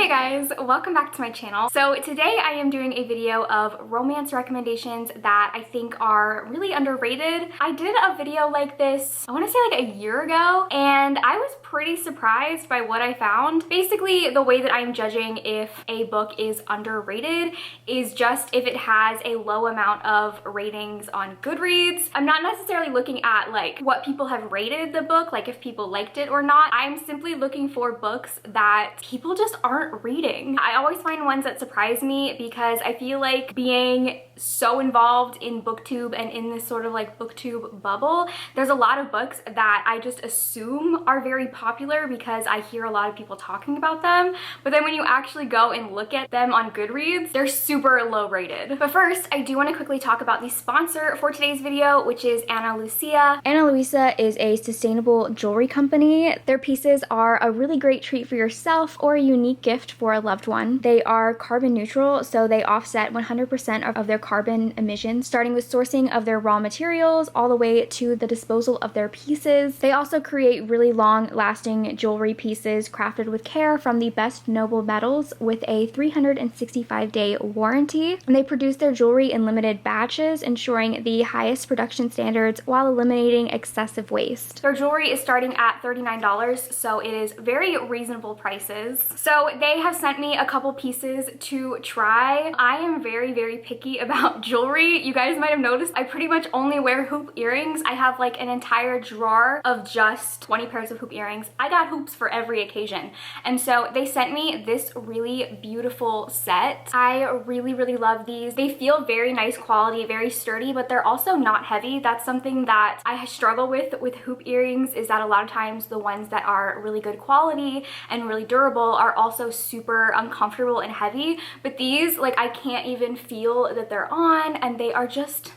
Hey guys, welcome back to my channel. So today I am doing a video of romance recommendations that I think are really underrated. I did a video like this, I want to say like a year ago, and I was pretty surprised by what I found. Basically, the way that I'm judging if a book is underrated is just if it has a low amount of ratings on Goodreads. I'm not necessarily looking at like what people have rated the book, like if people liked it or not. I'm simply looking for books that people just aren't reading. I always find ones that surprise me because I feel like being so involved in booktube and in this sort of like booktube bubble, there's a lot of books that I just assume are very popular because I hear a lot of people talking about them, but then when you actually go and look at them on Goodreads, they're super low rated. But first, I do want to quickly talk about the sponsor for today's video, which is Ana Lucia. Ana Lucia is a sustainable jewelry company. Their pieces are a really great treat for yourself or a unique gift for a loved one. They are carbon neutral, so they offset 100% of their carbon emissions, starting with sourcing of their raw materials all the way to the disposal of their pieces. They also create really long-lasting jewelry pieces crafted with care from the best noble metals with a 365-day warranty. And they produce their jewelry in limited batches, ensuring the highest production standards while eliminating excessive waste. Their jewelry is starting at $39, so it is very reasonable prices. So they have sent me a couple pieces to try. I am very picky about jewelry. You guys might have noticed I pretty much only wear hoop earrings. I have like an entire drawer of just 20 pairs of hoop earrings. I got hoops for every occasion. And so they sent me this really beautiful set. I really love these. They feel very nice quality, very sturdy, but they're also not heavy. That's something that I struggle with hoop earrings, is that a lot of times the ones that are really good quality and really durable are also super uncomfortable and heavy. But these, like, I can't even feel that they're on, and they are just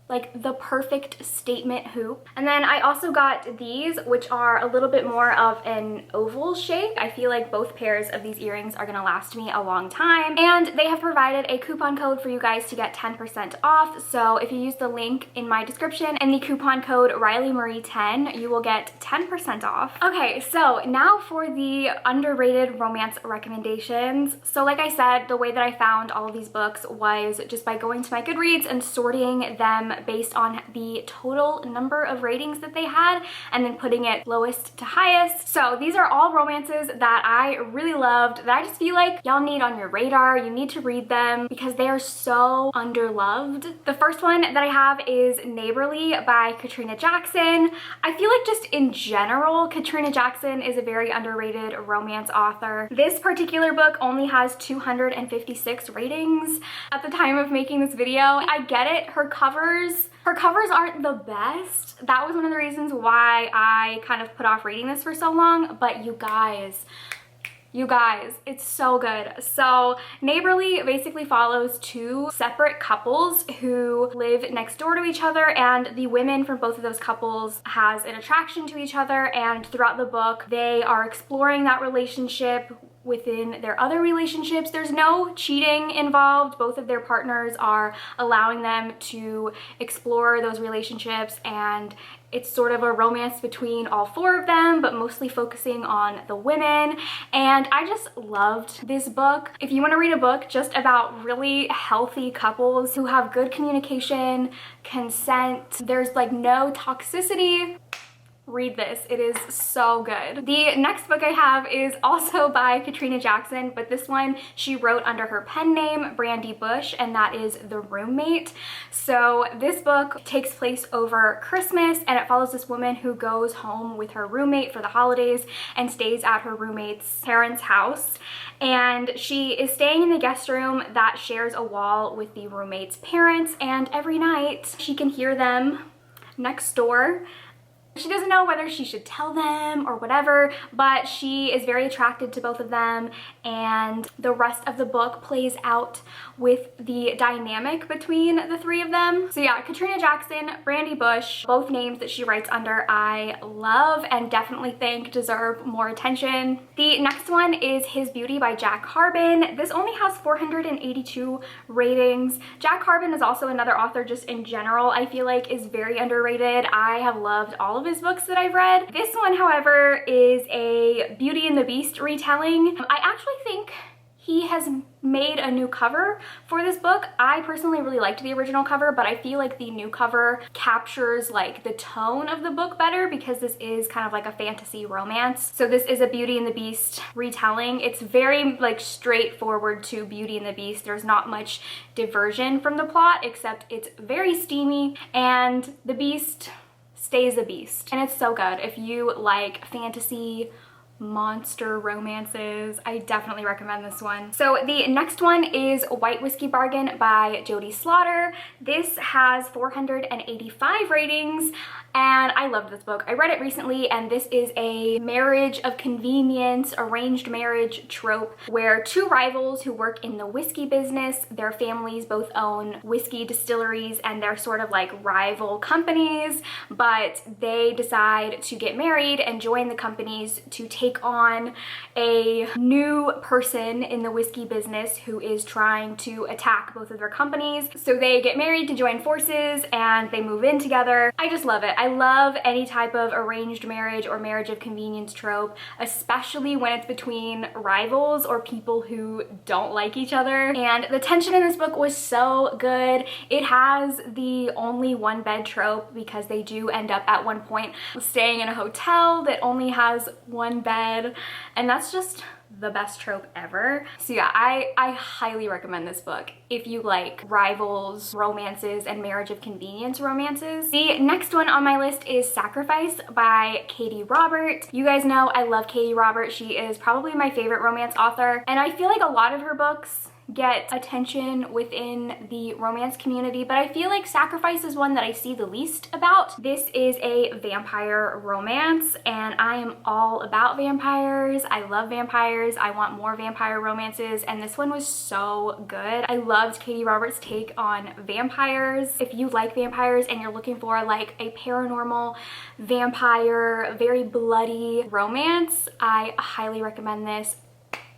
like the perfect statement hoop. And then I also got these, which are a little bit more of an oval shape. I feel like both pairs of these earrings are gonna last me a long time. And they have provided a coupon code for you guys to get 10% off. So if you use the link in my description and the coupon code RileyMarie10, you will get 10% off. Okay, so now for the underrated romance recommendations. So like I said, the way that I found all of these books was just by going to my Goodreads and sorting them based on the total number of ratings that they had and then putting it lowest to highest. So these are all romances that I really loved, that I just feel like y'all need on your radar. You need to read them because they are so underloved. The first one that I have is Neighborly by Katrina Jackson. I feel like just in general, Katrina Jackson is a very underrated romance author. This particular book only has 256 ratings at the time of making this video. I get it, her covers aren't the best. That was one of the reasons why I kind of put off reading this for so long, but you guys, it's so good. So Neighborly basically follows two separate couples who live next door to each other, and the women from both of those couples has an attraction to each other, and throughout the book they are exploring that relationship within their other relationships. There's no cheating involved. Both of their partners are allowing them to explore those relationships, and it's sort of a romance between all four of them, but mostly focusing on the women. And I just loved this book. If you want to read a book just about really healthy couples who have good communication, consent, there's like no toxicity, read this. It is so good. The next book I have is also by Katrina Jackson, but this one she wrote under her pen name, Brandy Bush, and that is The Roommate. So this book takes place over Christmas, and it follows this woman who goes home with her roommate for the holidays and stays at her roommate's parents' house. And she is staying in the guest room that shares a wall with the roommate's parents, and every night she can hear them next door. She doesn't know whether she should tell them or whatever, but she is very attracted to both of them, and the rest of the book plays out with the dynamic between the three of them. So yeah, Katrina Jackson, Brandy Bush, both names that she writes under I love and definitely think deserve more attention. The next one is His Beauty by Jack Harbin. This only has 482 ratings. Jack Harbin is also another author just in general I feel like is very underrated. I have loved all of his books that I've read. This one, however, is a Beauty and the Beast retelling. I actually think he has made a new cover for this book. I personally really liked the original cover, but I feel like the new cover captures like the tone of the book better because this is kind of like a fantasy romance. So this is a Beauty and the Beast retelling. It's very like straightforward to Beauty and the Beast. There's not much diversion from the plot, except it's very steamy and the Beast stays a beast. And it's so good. If you like fantasy monster romances, I definitely recommend this one. So the next one is White Whiskey Bargain by Jody Slaughter. This has 485 ratings and I loved this book. I read it recently and this is a marriage of convenience, arranged marriage trope where two rivals who work in the whiskey business, their families both own whiskey distilleries and they're sort of like rival companies, but they decide to get married and join the companies to take on a new person in the whiskey business who is trying to attack both of their companies. So they get married to join forces and they move in together. I just love it. I love any type of arranged marriage or marriage of convenience trope, especially when it's between rivals or people who don't like each other. And the tension in this book was so good. It has the only one bed trope because they do end up at one point staying in a hotel that only has one bed, and that's just the best trope ever. So yeah, I highly recommend this book if you like rivals, romances, and marriage of convenience romances. The next one on my list is Sacrifice by Katie Robert. You guys know I love Katie Robert. She is probably my favorite romance author, and I feel like a lot of her books get attention within the romance community, but I feel like Sacrifice is one that I see the least about. This is a vampire romance and I am all about vampires. I love vampires. I want more vampire romances and this one was so good. I loved Katie Roberts' take on vampires. If you like vampires and you're looking for like a paranormal vampire, very bloody romance, I highly recommend this.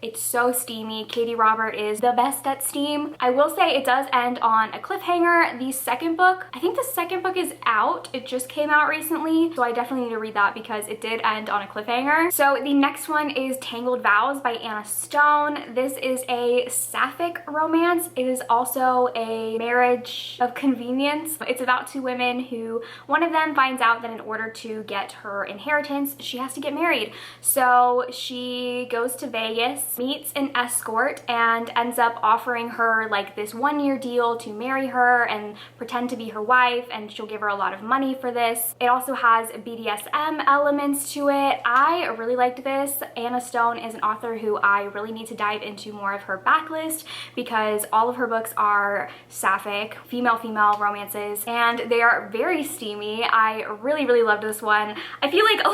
It's so steamy. Katie Robert is the best at steam. I will say it does end on a cliffhanger. The second book, I think the second book is out. It just came out recently, so I definitely need to read that because it did end on a cliffhanger. So the next one is Tangled Vows by Anna Stone. This is a sapphic romance. It is also a marriage of convenience. It's about two women who, one of them finds out that in order to get her inheritance, she has to get married. So she goes to Vegas, meets an escort and ends up offering her like this 1-year deal to marry her and pretend to be her wife, and she'll give her a lot of money for this. It also has BDSM elements to it. I really liked this. Anna Stone is an author who I really need to dive into more of her backlist because all of her books are sapphic, female-female romances, and they are very steamy. I really loved this one. I feel like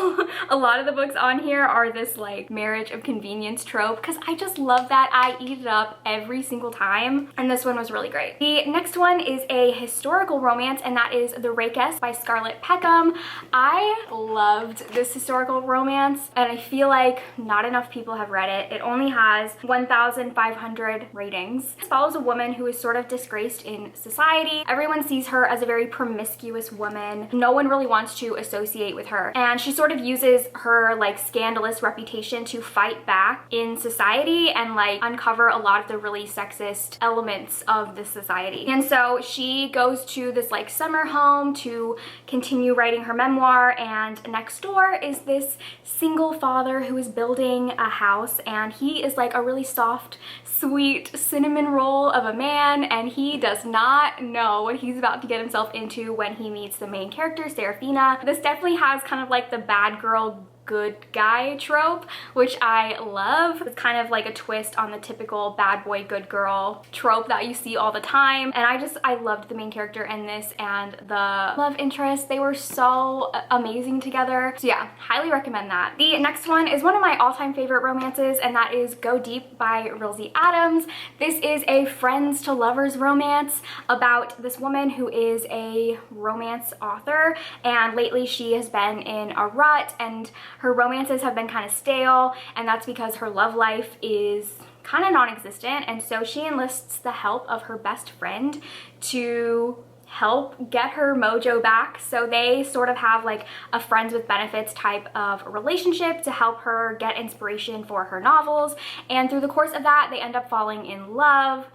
a lot of the books on here are this like marriage of convenience trope because I just love that. I eat it up every single time, and this one was really great. The next one is a historical romance, and that is The Rakes by Scarlett Peckham. I loved this historical romance, and I feel like not enough people have read it. It only has 1,500 ratings. It follows a woman who is sort of disgraced in society. Everyone sees her as a very promiscuous woman. No one really wants to associate with her, and she sort of uses her like scandalous reputation to fight back in society and like uncover a lot of the really sexist elements of the society. And so she goes to this like summer home to continue writing her memoir, and next door is this single father who is building a house, and he is like a really soft, sweet cinnamon roll of a man, and he does not know what he's about to get himself into when he meets the main character, Serafina. This definitely has kind of like the bad girl good guy trope, which I love. It's kind of like a twist on the typical bad boy good girl trope that you see all the time, and I loved the main character in this and the love interest. They were so amazing together. So yeah, highly recommend that. The next one is one of my all-time favorite romances, and that is Go Deep by Rilsey Adams. This is a friends to lovers romance about this woman who is a romance author, and lately she has been in a rut and her romances have been kind of stale, and that's because her love life is kind of non-existent, and so she enlists the help of her best friend to help get her mojo back. So they sort of have like a friends with benefits type of relationship to help her get inspiration for her novels. And through the course of that, they end up falling in love.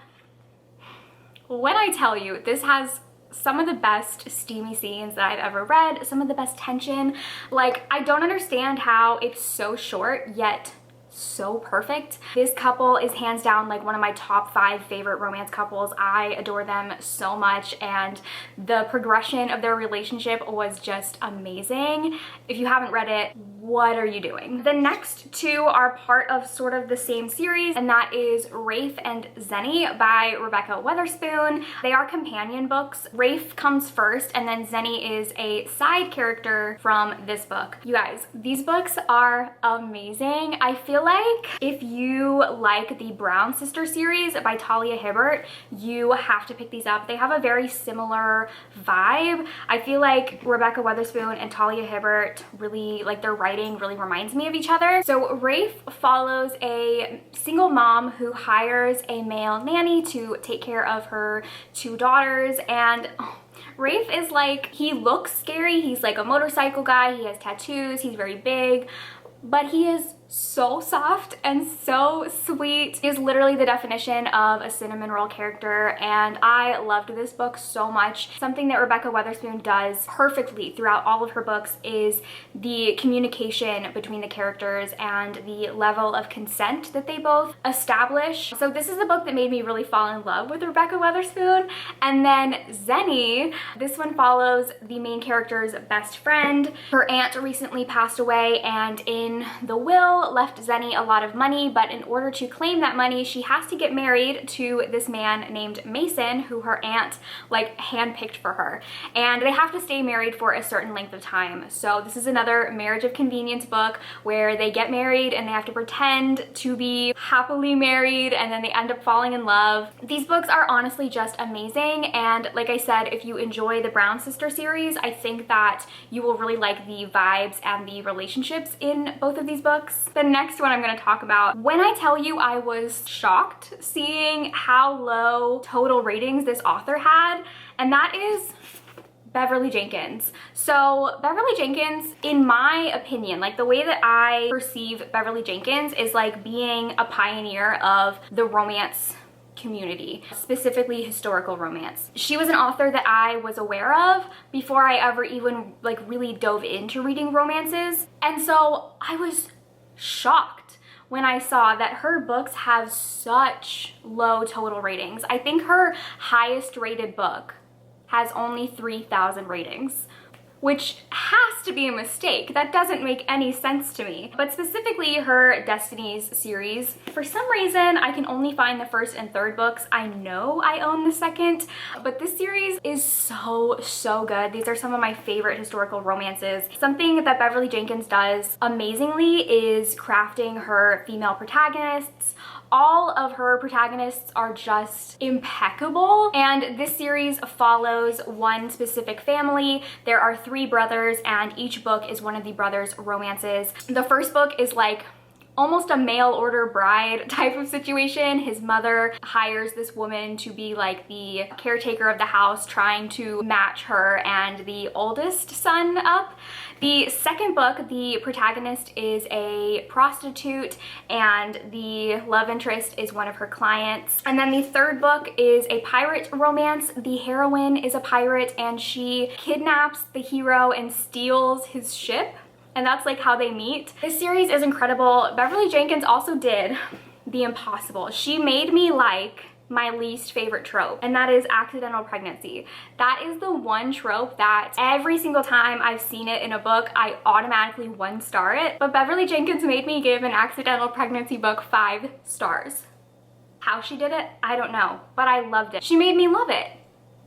When I tell you, this has some of the best steamy scenes that I've ever read, some of the best tension. Like, I don't understand how it's so short yet so perfect. This couple is hands down like one of my top 5 favorite romance couples. I adore them so much, and the progression of their relationship was just amazing. If you haven't read it, what are you doing? The next 2 are part of sort of the same series, and that is Rafe and Zenny by Rebecca Weatherspoon. They are companion books. Rafe comes first, and then Zenny is a side character from this book. You guys, these books are amazing. I feel like if you like the Brown Sister series by Talia Hibbert, you have to pick these up. They have a very similar vibe. I feel like Rebecca Weatherspoon and Talia Hibbert really, like, their writing really reminds me of each other. So Rafe follows a single mom who hires a male nanny to take care of her 2 daughters, and Rafe is like, he looks scary. He's like a motorcycle guy. He has tattoos. He's very big, but he is so soft and so sweet. He is literally the definition of a cinnamon roll character, and I loved this book so much. Something that Rebecca Weatherspoon does perfectly throughout all of her books is the communication between the characters and the level of consent that they both establish. So this is the book that made me really fall in love with Rebecca Weatherspoon. And then Zenny, this one follows the main character's best friend. Her aunt recently passed away, and in the will left Zenny a lot of money, but in order to claim that money, she has to get married to this man named Mason, who her aunt like handpicked for her, and they have to stay married for a certain length of time. So this is another marriage of convenience book where they get married and they have to pretend to be happily married, and then they end up falling in love. These books are honestly just amazing, and like I said, if you enjoy the Brown Sister series, I think that you will really like the vibes and the relationships in both of these books. The next one I'm going to talk about, when I tell you I was shocked seeing how low total ratings this author had, and that is Beverly Jenkins. So Beverly Jenkins, in my opinion, like the way that I perceive Beverly Jenkins is like being a pioneer of the romance community, specifically historical romance. She was an author that I was aware of before I ever even like really dove into reading romances, and so I was shocked when I saw that her books have such low total ratings. I think her highest rated book has only 3,000 ratings, which has to be a mistake. That doesn't make any sense to me. But specifically her Destinies series, for some reason I can only find the first and third books. I know I own the second, but this series is so good. These are some of my favorite historical romances. Something that Beverly Jenkins does amazingly is crafting her female protagonists. All of her protagonists are just impeccable, and this series follows one specific family. There are 3 brothers, and each book is one of the brothers' romances. The first book is like almost a mail order bride type of situation. His mother hires this woman to be like the caretaker of the house, trying to match her and the oldest son up. The second book, the protagonist is a prostitute and the love interest is one of her clients. And then the third book is a pirate romance. The heroine is a pirate and she kidnaps the hero and steals his ship. And that's like how they meet. This series is incredible. Beverly Jenkins also did the impossible. She made me like my least favorite trope, and that is accidental pregnancy. That is the one trope that every single time I've seen it in a book, I automatically 1-star it. But Beverly Jenkins made me give an accidental pregnancy book 5 stars. How she did it, I don't know, but I loved it. She made me love it.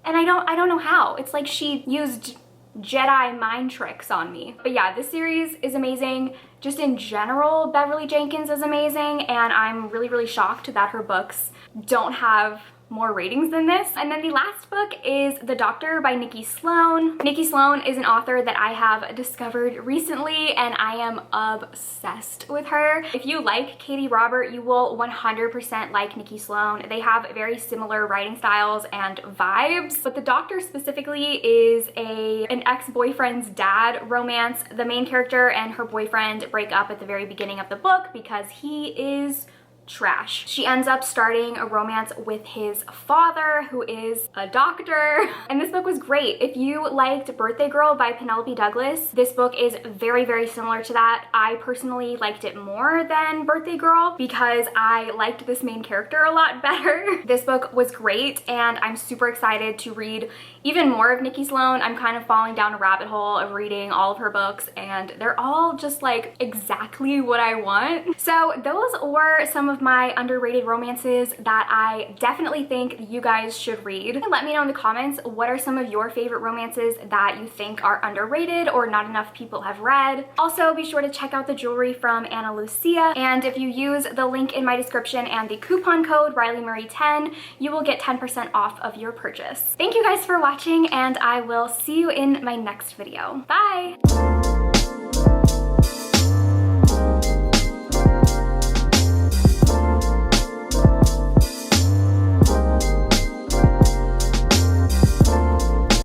And I don't know how. It's like she used Jedi mind tricks on me. But yeah, this series is amazing. Just in general, Beverly Jenkins is amazing, and I'm really shocked that her books don't have more ratings than this. And then the last book is The Doctor by Nikki Sloan. Nikki Sloan is an author that I have discovered recently and I am obsessed with her. If you like Katie Robert, you will 100% like Nikki Sloan. They have very similar writing styles and vibes, but The Doctor specifically is an ex-boyfriend's dad romance. The main character and her boyfriend break up at the very beginning of the book because he is trash. She ends up starting a romance with his father, who is a doctor. And this book was great. If you liked Birthday Girl by Penelope Douglas, this book is very, very similar to that. I personally liked it more than Birthday Girl because I liked this main character a lot better. This book was great and I'm super excited to read even more of Nikki Sloan. I'm kind of falling down a rabbit hole of reading all of her books and they're all just like exactly what I want. So those were some of my underrated romances that I definitely think you guys should read. Let me know in the comments, what are some of your favorite romances that you think are underrated or not enough people have read. Also, be sure to check out the jewelry from Ana Lucia, and if you use the link in my description and the coupon code RileyMarie10, you will get 10% off of your purchase. Thank you guys for watching and I will see you in my next video. Bye!